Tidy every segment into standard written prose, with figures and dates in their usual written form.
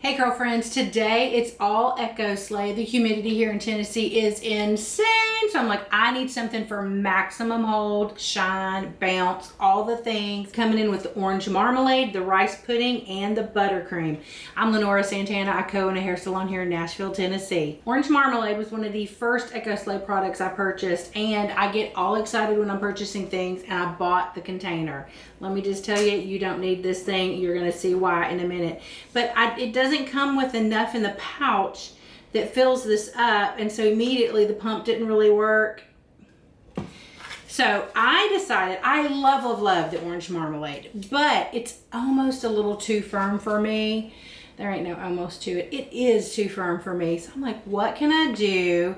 Hey girlfriends, today it's all Ecoslay. The humidity here in Tennessee is insane. So I'm like, I need something for maximum hold, shine, bounce, all the things. Coming in with the orange marmalade, the rice pudding, and the buttercream. I'm Lenora Santana. I co-own a hair salon here in Nashville, Tennessee. Orange marmalade was one of the first Ecoslay products I purchased, and I get all excited when I'm purchasing things, and I bought the container. Let me just tell you, you don't need this thing. You're gonna see why in a minute. But it doesn't come with enough in the pouch that fills this up, and so immediately the pump didn't really work. So I decided, I love the orange marmalade, but it's almost a little too firm for me. There ain't no almost to it. It is too firm for me. So I'm like, what can I do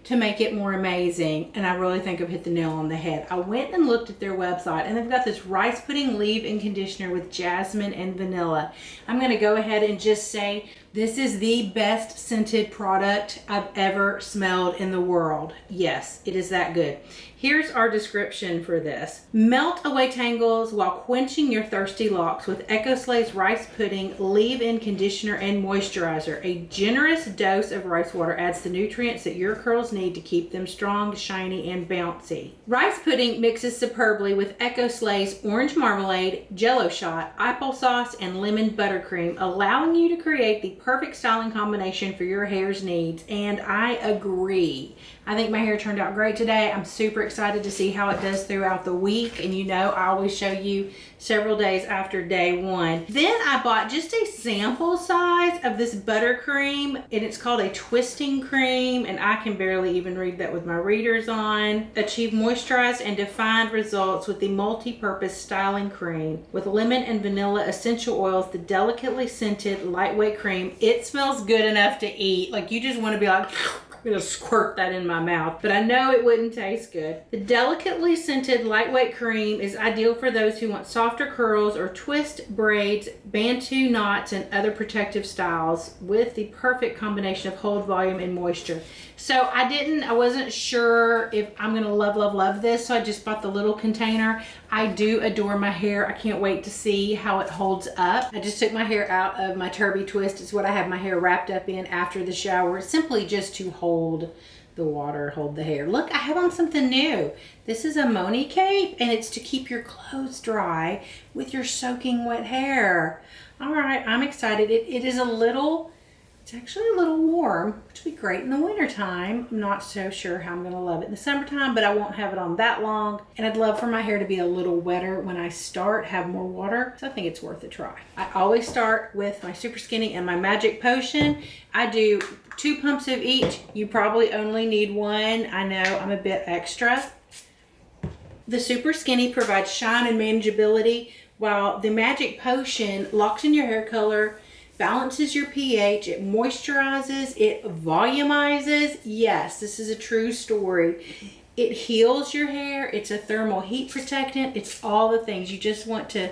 to make it more amazing? And I really think I've hit the nail on the head. I went and looked at their website, and they've got this rice pudding leave-in conditioner with jasmine and vanilla. I'm gonna go ahead and just say this is the best scented product I've ever smelled in the world. Yes, it is that good. Here's our description for this. Melt away tangles while quenching your thirsty locks with Ecoslay's rice pudding leave-in conditioner and moisturizer. A generous dose of rice water adds the nutrients that your curls need to keep them strong, shiny, and bouncy. Rice pudding mixes superbly with Ecoslay's orange marmalade, jello shot, applesauce, and lemon buttercream, allowing you to create the perfect styling combination for your hair's needs. And I agree. I think my hair turned out great today. I'm super excited to see how it does throughout the week. And you know, I always show you several days after day one. Then I bought just a sample size of this buttercream, and it's called a twisting cream, and I can barely even read that with my readers on. Achieve moisturized and defined results with the multi-purpose styling cream. With lemon and vanilla essential oils, the delicately scented lightweight cream. It smells good enough to eat. Like, you just want to be like, I'm gonna squirt that in my mouth, but I know it wouldn't taste good. The delicately scented lightweight cream is ideal for those who want softer curls or twist braids, bantu knots, and other protective styles with the perfect combination of hold, volume, and moisture. So I wasn't sure if I'm gonna love this, so I just bought the little container. I do adore my hair. I can't wait to see how it holds up. I just took my hair out of my Turby Twist. It's what I have my hair wrapped up in after the shower, simply just to hold the water, hold the hair. Look, I have on something new. This is a Moni cape, and it's to keep your clothes dry with your soaking wet hair. All right, I'm excited. It's actually a little warm, which would be great in the wintertime. I'm not so sure how I'm gonna love it in the summertime, but I won't have it on that long. And I'd love for my hair to be a little wetter when I start, have more water. So I think it's worth a try. I always start with my Super Skinny and my Magic Potion. I do 2 pumps of each. You probably only need 1. I know I'm a bit extra. The Super Skinny provides shine and manageability, while the Magic Potion locks in your hair color, balances your pH, it moisturizes, it volumizes. Yes, this is a true story. It heals your hair. It's a thermal heat protectant. It's all the things you just want to.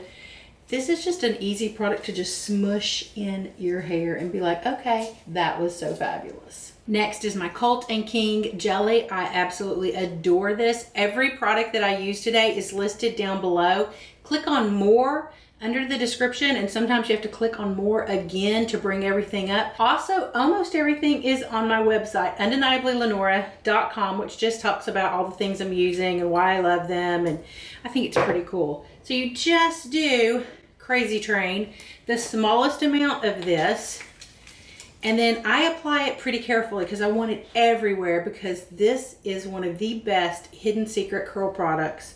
This is just an easy product to just smush in your hair and be like, okay, that was so fabulous. Next is my Cult and King Jelly. I absolutely adore this. Every product that I use today is listed down below. Click on more under the description, and sometimes you have to click on more again to bring everything up. Also, almost everything is on my website, undeniablylenora.com, which just talks about all the things I'm using and why I love them, and I think it's pretty cool. So you just do Crazy Train, the smallest amount of this, and then I apply it pretty carefully because I want it everywhere, because this is one of the best hidden secret curl products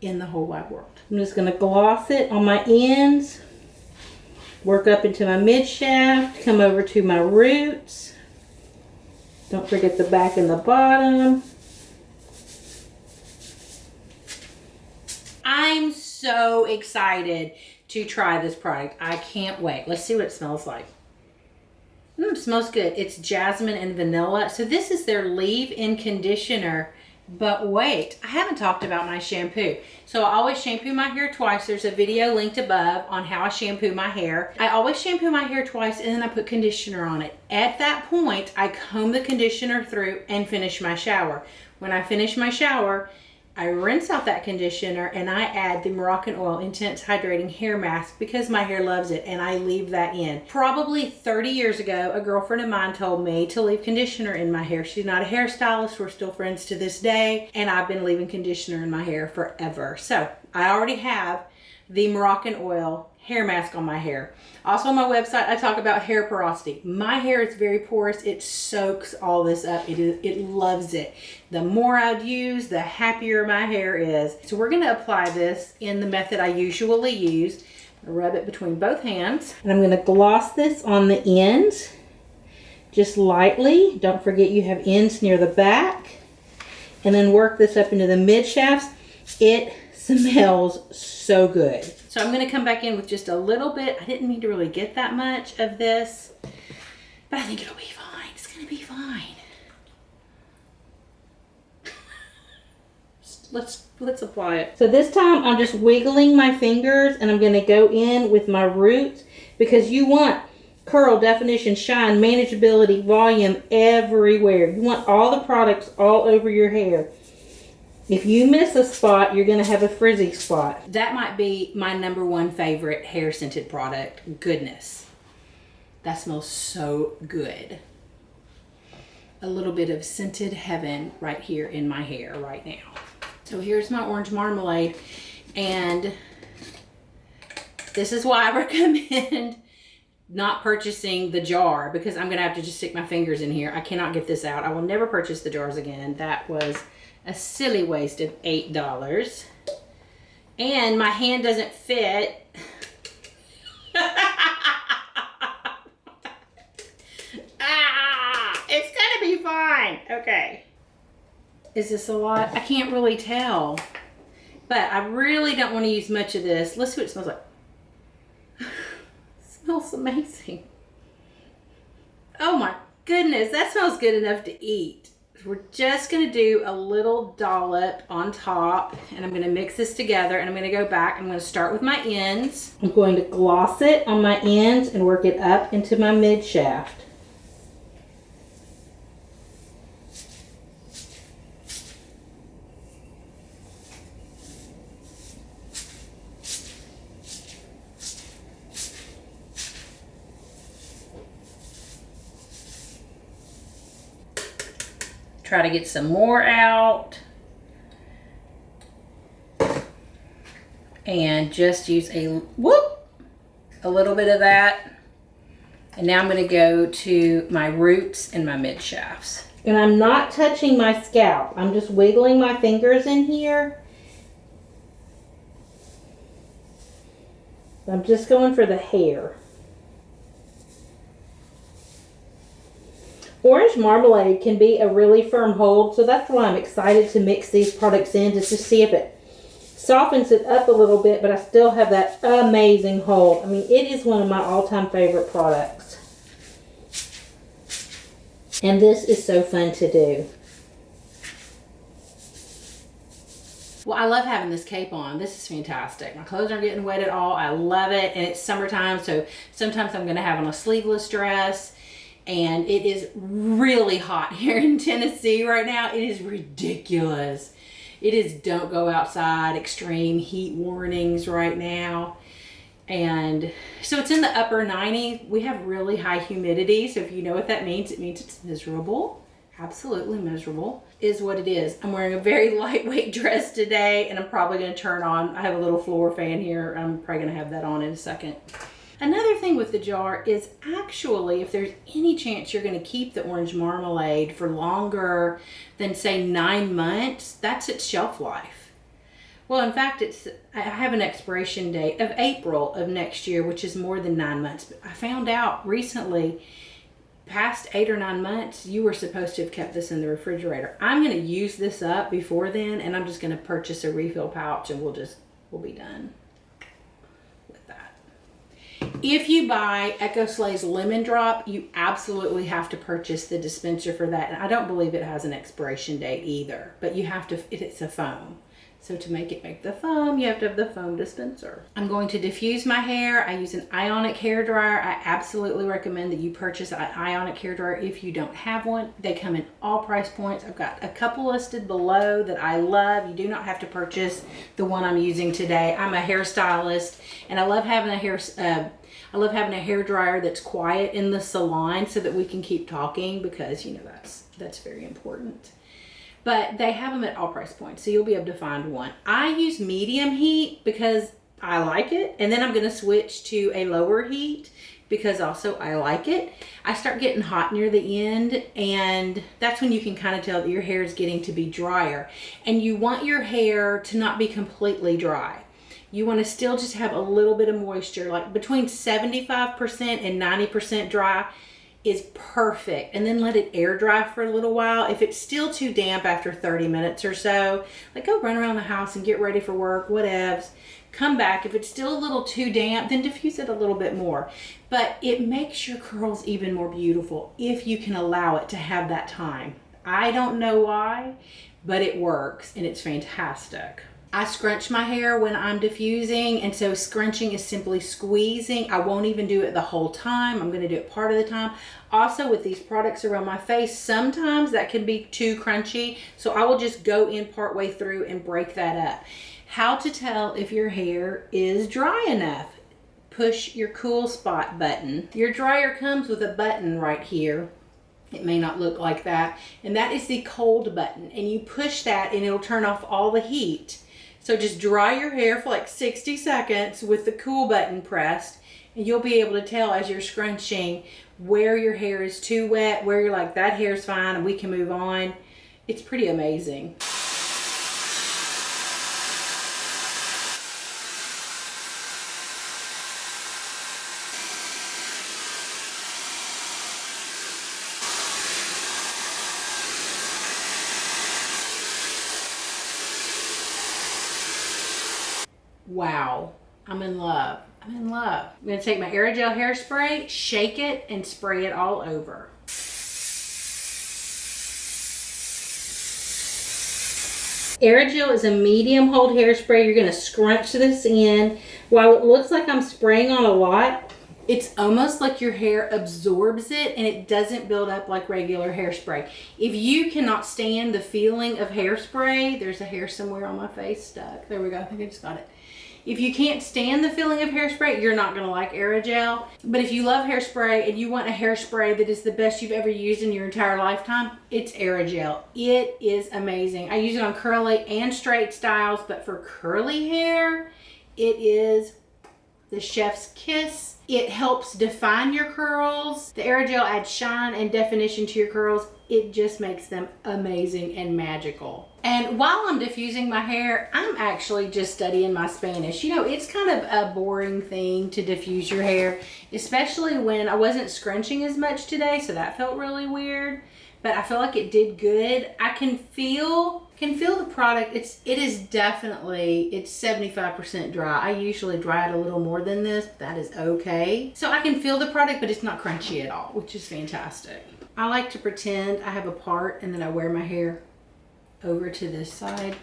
in the whole wide world. I'm just gonna gloss it on my ends, work up into my mid shaft, come over to my roots. Don't forget the back and the bottom. I'm so excited to try this product. I can't wait. Let's see what it smells like. It smells good. It's jasmine and vanilla. So this is their leave-in conditioner. But wait, I haven't talked about my shampoo. So I always shampoo my hair twice. There's a video linked above on how I shampoo my hair. I always shampoo my hair twice, and then I put conditioner on it. At that point, I comb the conditioner through and finish my shower. When I finish my shower, I rinse out that conditioner and I add the Moroccan Oil Intense Hydrating Hair Mask because my hair loves it, and I leave that in. Probably 30 years ago, a girlfriend of mine told me to leave conditioner in my hair. She's not a hairstylist. We're still friends to this day, and I've been leaving conditioner in my hair forever. So I already have the Moroccan Oil hair mask on my hair. Also on my website, I talk about hair porosity. My hair is very porous. It soaks all this up. It loves it. The more I'd use, the happier my hair is. So we're going to apply this in the method I usually use. I rub it between both hands. And I'm going to gloss this on the ends, just lightly. Don't forget you have ends near the back. And then work this up into the mid shafts. It smells so good. So I'm going to come back in with just a little bit. I didn't mean to really get that much of this, but I think it'll be fine. It's going to be fine. Let's apply it. So this time I'm just wiggling my fingers, and I'm going to go in with my roots, because you want curl, definition, shine, manageability, volume everywhere. You want all the products all over your hair. If you miss a spot, you're going to have a frizzy spot. That might be my #1 favorite hair scented product. Goodness. That smells so good. A little bit of scented heaven right here in my hair right now. So here's my orange marmalade. And this is why I recommend not purchasing the jar, because I'm going to have to just stick my fingers in here. I cannot get this out. I will never purchase the jars again. That was a silly waste of $8. And my hand doesn't fit. It's gonna be fine. Okay. Is this a lot? I can't really tell. But I really don't want to use much of this. Let's see what it smells like. It smells amazing. Oh my goodness, that smells good enough to eat. We're just going to do a little dollop on top, and I'm going to mix this together, and I'm going to go back. I'm going to start with my ends. I'm going to gloss it on my ends and work it up into my mid shaft. Try to get some more out. And just use a little bit of that. And now I'm going to go to my roots and my mid shafts. And I'm not touching my scalp. I'm just wiggling my fingers in here. I'm just going for the hair. Orange marmalade can be a really firm hold, so that's why I'm excited to mix these products in, just to see if it softens it up a little bit, but I still have that amazing hold. I mean, it is one of my all-time favorite products. And this is so fun to do. Well, I love having this cape on. This is fantastic. My clothes aren't getting wet at all. I love it, and it's summertime, so sometimes I'm going to have on a sleeveless dress. And it is really hot here in Tennessee right now. It is ridiculous. It is don't go outside, extreme heat warnings right now. And so it's in the upper 90s. We have really high humidity. So if you know what that means, it means it's miserable. Absolutely miserable is what it is. I'm wearing a very lightweight dress today, and I'm probably going to turn on, I have a little floor fan here. I'm probably going to have that on in a second. Another thing with the jar is actually, if there's any chance you're going to keep the orange marmalade for longer than say 9 months, that's its shelf life. Well, in fact, I have an expiration date of April of next year, which is more than 9 months. But I found out recently, past 8 or 9 months, you were supposed to have kept this in the refrigerator. I'm going to use this up before then, and I'm just going to purchase a refill pouch, and we'll be done. If you buy Ecoslay's Lemon Drop, you absolutely have to purchase the dispenser for that. And I don't believe it has an expiration date either, but you have to, it's a foam. So to make the foam, you have to have the foam dispenser. I'm going to diffuse my hair. I use an ionic hair dryer. I absolutely recommend that you purchase an ionic hair dryer if you don't have one. They come in all price points. I've got a couple listed below that I love. You do not have to purchase the one I'm using today. I'm a hairstylist and I love having a hair dryer that's quiet in the salon so that we can keep talking, because you know that's very important. But they have them at all price points, so you'll be able to find one. I use medium heat because I like it, and then I'm going to switch to a lower heat because also I like it. I start getting hot near the end, and that's when you can kind of tell that your hair is getting to be drier. And you want your hair to not be completely dry. You want to still just have a little bit of moisture, like between 75% and 90% dry is perfect. And then let it air dry for a little while. If it's still too damp after 30 minutes or so, like go run around the house and get ready for work, whatevs. Come back. If it's still a little too damp, then diffuse it a little bit more. But it makes your curls even more beautiful if you can allow it to have that time. I don't know why, but it works and it's fantastic. I scrunch my hair when I'm diffusing, and so scrunching is simply squeezing. I won't even do it the whole time. I'm going to do it part of the time. Also, with these products around my face, sometimes that can be too crunchy, so I will just go in part way through and break that up. How to tell if your hair is dry enough? Push your cool spot button. Your dryer comes with a button right here. It may not look like that, and that is the cold button, and you push that and it'll turn off all the heat. So just dry your hair for like 60 seconds with the cool button pressed, and you'll be able to tell as you're scrunching where your hair is too wet, where you're like, that hair's fine and we can move on. It's pretty amazing. Wow, I'm in love. I'm in love. I'm going to take my Aerogel hairspray, shake it, and spray it all over. Aerogel is a medium hold hairspray. You're going to scrunch this in. While it looks like I'm spraying on a lot, it's almost like your hair absorbs it and it doesn't build up like regular hairspray. If you cannot stand the feeling of hairspray, there's a hair somewhere on my face stuck. There we go. I think I just got it. If you can't stand the feeling of hairspray, you're not going to like Aerogel. But if you love hairspray and you want a hairspray that is the best you've ever used in your entire lifetime, it's Aerogel. It is amazing. I use it on curly and straight styles, but for curly hair, it is the chef's kiss. It helps define your curls. The Aerogel adds shine and definition to your curls. It just makes them amazing and magical. And while I'm diffusing my hair, I'm actually just studying my Spanish. You know, it's kind of a boring thing to diffuse your hair, especially when I wasn't scrunching as much today, so that felt really weird. But I feel like it did good. I can feel the product. It is definitely, it's 75% dry. I usually dry it a little more than this. That is okay. So I can feel the product, but it's not crunchy at all, which is fantastic. I like to pretend I have a part and then I wear my hair over to this side.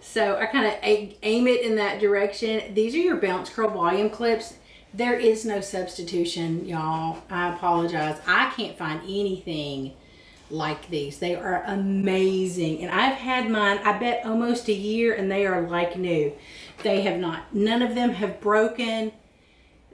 So I kind of aim it in that direction. These are your Bounce Curl volume clips. There is no substitution, y'all. I apologize. I can't find anything like these. They are amazing. And I've had mine, I bet, almost a year, and they are like new. They have not, none of them have broken.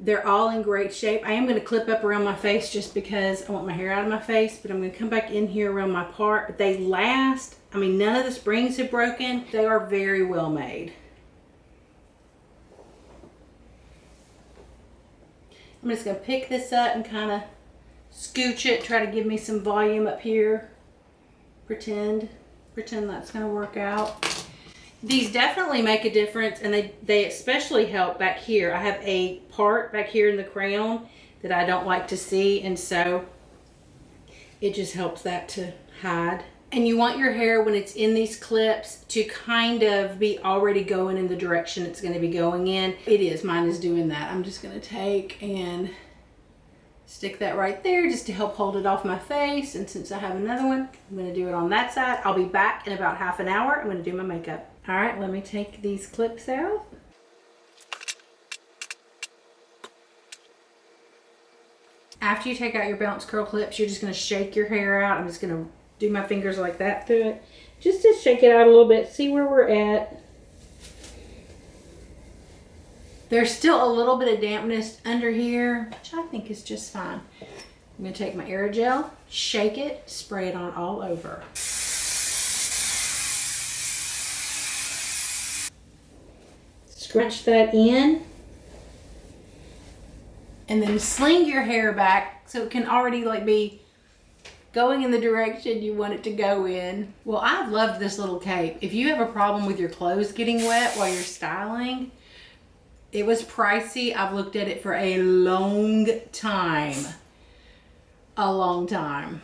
They're all in great shape. I am going to clip up around my face just because I want my hair out of my face, but I'm going to come back in here around my part. But they last. I mean, none of the springs have broken. They are very well made. I'm just going to pick this up and kind of scooch it, try to give me some volume up here. Pretend that's going to work out. These definitely make a difference, and they especially help back here. I have a part back here in the crown that I don't like to see, and so it just helps that to hide. And you want your hair, when it's in these clips, to kind of be already going in the direction it's going to be going in. It is. Mine is doing that. I'm just going to take and stick that right there just to help hold it off my face. And since I have another one, I'm going to do it on that side. I'll be back in about half an hour. I'm going to do my makeup. All right, let me take these clips out. After you take out your bounce curl clips, you're just gonna shake your hair out. I'm just gonna do my fingers like that through it, just to shake it out a little bit, see where we're at. There's still a little bit of dampness under here, which I think is just fine. I'm gonna take my Aerogel, shake it, spray it on all over. Scrunch that in. And then sling your hair back so it can already like be going in the direction you want it to go in. Well, I've loved this little cape. If you have a problem with your clothes getting wet while you're styling, it was pricey. I've looked at it for a long time. A long time.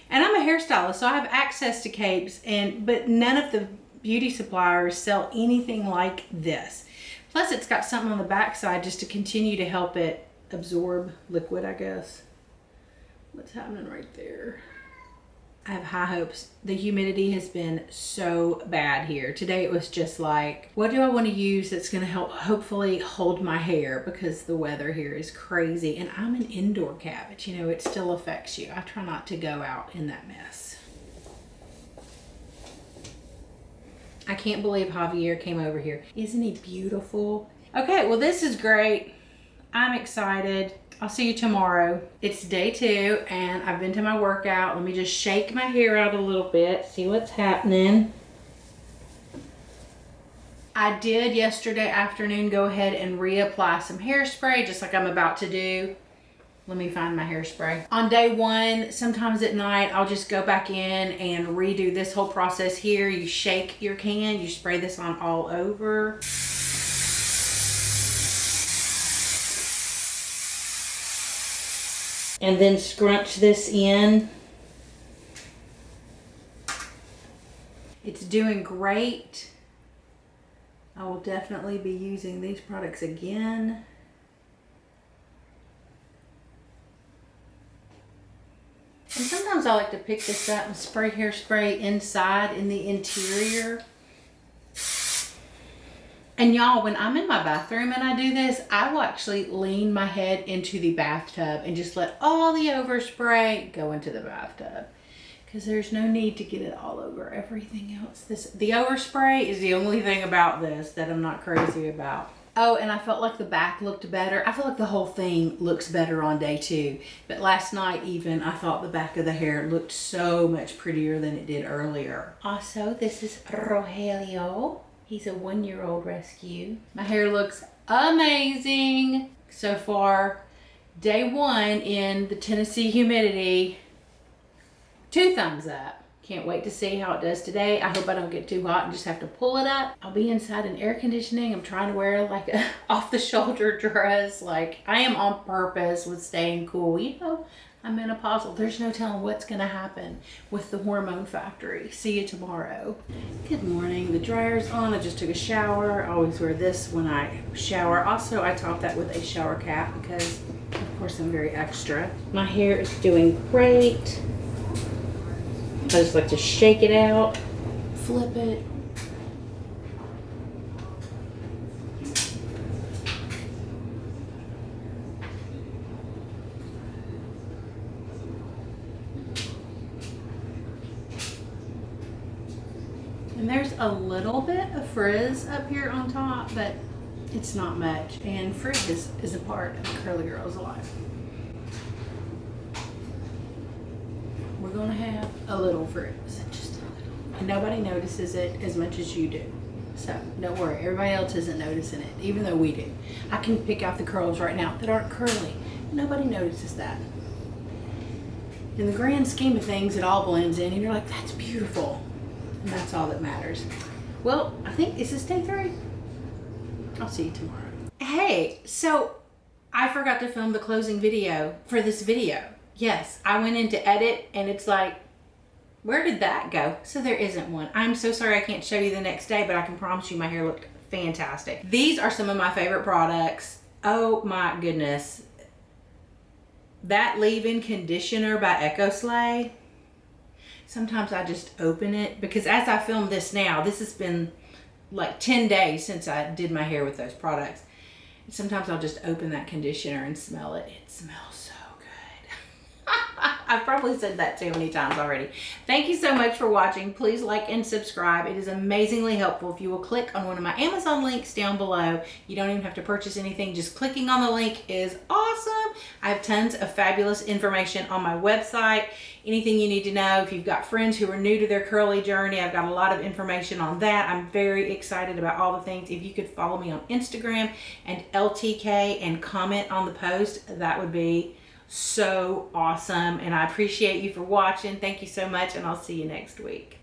And I'm a hairstylist, so I have access to capes, but none of the beauty suppliers sell anything like this. Plus it's got something on the back side just to continue to help it absorb liquid, I guess. What's happening right there? I have high hopes. The humidity has been so bad here. Today it was just like, what do I want to use that's going to help hopefully hold my hair, because the weather here is crazy. And I'm an indoor cat, but you know, it still affects you. I try not to go out in that mess. I can't believe Javier came over here. Isn't he beautiful? Okay, well this is great. I'm excited. I'll see you tomorrow. It's day 2 and I've been to my workout. Let me just shake my hair out a little bit, see what's happening. I did yesterday afternoon go ahead and reapply some hairspray, just like I'm about to do. Let me find my hairspray. On day 1, sometimes at night, I'll just go back in and redo this whole process here. You shake your can, you spray this on all over. And then scrunch this in. It's doing great. I will definitely be using these products again. And sometimes I like to pick this up and spray hairspray inside in the interior. And y'all, when I'm in my bathroom and I do this, I will actually lean my head into the bathtub and just let all the overspray go into the bathtub, because there's no need to get it all over everything else. The overspray is the only thing about this that I'm not crazy about. Oh, and I felt like the back looked better. I feel like the whole thing looks better on day 2. But last night even, I thought the back of the hair looked so much prettier than it did earlier. Also, this is Rogelio. He's a 1-year-old rescue. My hair looks amazing so far. Day 1 in the Tennessee humidity. 2 thumbs up. Can't wait to see how it does today. I hope I don't get too hot and just have to pull it up. I'll be inside in air conditioning. I'm trying to wear like a off-the-shoulder dress. Like, I am on purpose with staying cool. You know, I'm menopausal. There's no telling what's gonna happen with the hormone factory. See you tomorrow. Good morning. The dryer's on. I just took a shower. I always wear this when I shower. Also, I top that with a shower cap because, of course, I'm very extra. My hair is doing great. I just like to shake it out, flip it. And there's a little bit of frizz up here on top, but it's not much. And frizz is a part of a curly girl's life. We're gonna have a little frizz, just a little. And nobody notices it as much as you do. So don't worry, everybody else isn't noticing it, even though we do. I can pick out the curls right now that aren't curly. Nobody notices that. In the grand scheme of things, it all blends in and you're like, that's beautiful. And that's all that matters. Well, I think this is day 3. I'll see you tomorrow. Hey, so I forgot to film the closing video for this video. Yes, I went in to edit and it's like, where did that go? So there isn't one. I'm so sorry I can't show you the next day, but I can promise you my hair looked fantastic. These are some of my favorite products. Oh my goodness. That leave-in conditioner by Ecoslay. sometimes I just open it, because as I film this now, this has been like 10 days since I did my hair with those products. And sometimes I'll just open that conditioner and smell it. It smells so good. I've probably said that too many times already. Thank you so much for watching. Please like and subscribe. It is amazingly helpful if you will click on one of my Amazon links down below. You don't even have to purchase anything. Just clicking on the link is awesome. I have tons of fabulous information on my website. Anything you need to know. If you've got friends who are new to their curly journey, I've got a lot of information on that. I'm very excited about all the things. If you could follow me on Instagram and LTK and comment on the post, that would be so awesome. And I appreciate you for watching. Thank you so much, and I'll see you next week.